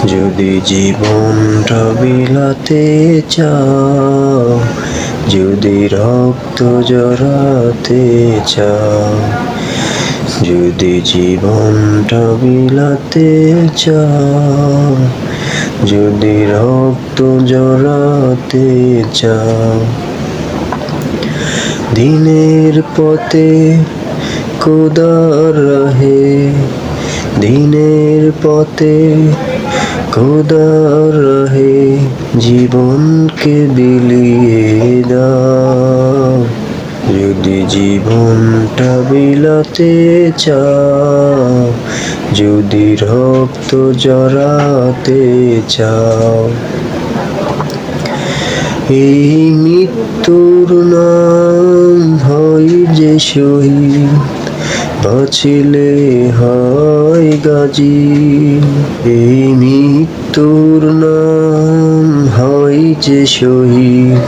যদি জীবনটা বিলাতে চাও, যদি রক্ত জড়াতে চাও, যদি জীবনটা বিলাতে চাও, যদি রক্ত জড়াতে চাও, দিনের পথে খোদার রাহে, দিনের পথে খোদার রাহে জীবনকে বিলিয়ে দাও। যদি জীবনটা বিলাতে চাও, যদি রক্ত জড়াতে চাও, এই মৃত্যুর নাম হয় যে শহীদ, বাঁচিলে হয় গাজী। এই মৃত্যুর নাম হয় যে শহীদ,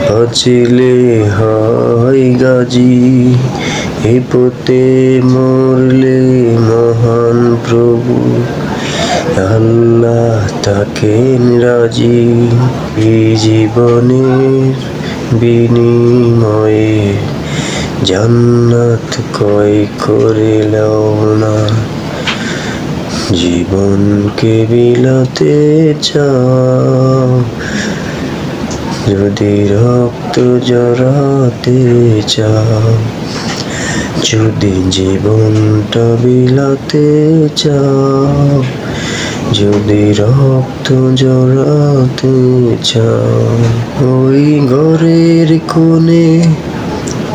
বাঁচিলে হয় গাজী। এ পথে মরলে মহান প্রভু আল্লাহ থাকেন রাজি। এই জীবনের বিনিময়ে জান্নাত ক্রয় করে লও না। জীবনকে বিলাতে চাও, যদি রক্ত জড়াতে চাও, যদি জীবনটা বিলাতে চাও, যদি রক্ত জড়াতে চাও। ওই ঘরের কোণে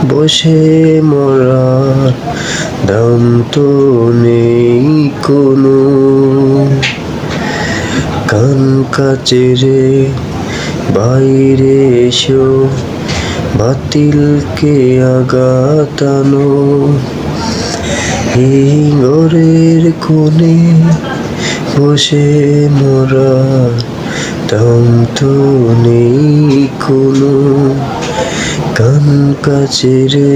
বসে মরার দাম তো নেই কোনো, কান কাচেরে বাইরে এসো বাতিলকে আঘাতানো। এই ঘরের কোণে বসে মরার দাম তো নেই কোনো, কান কাচেরে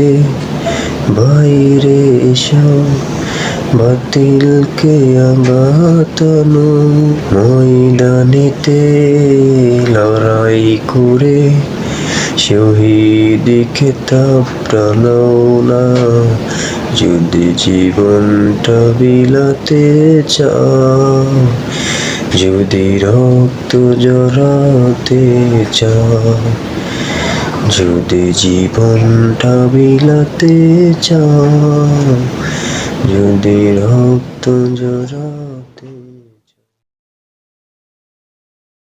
বাইরে এসো বাতিলকে আঘাতানো। ময়দানেতে লড়াই করে শহীদ খেতাবটা নাও না। যদি জীবনটা বিলাতে চাও, যদি রক্ত জড়াতে চাও, যদি জীবনটা বিলাতে চাও, যদি রক্ত জড়াতে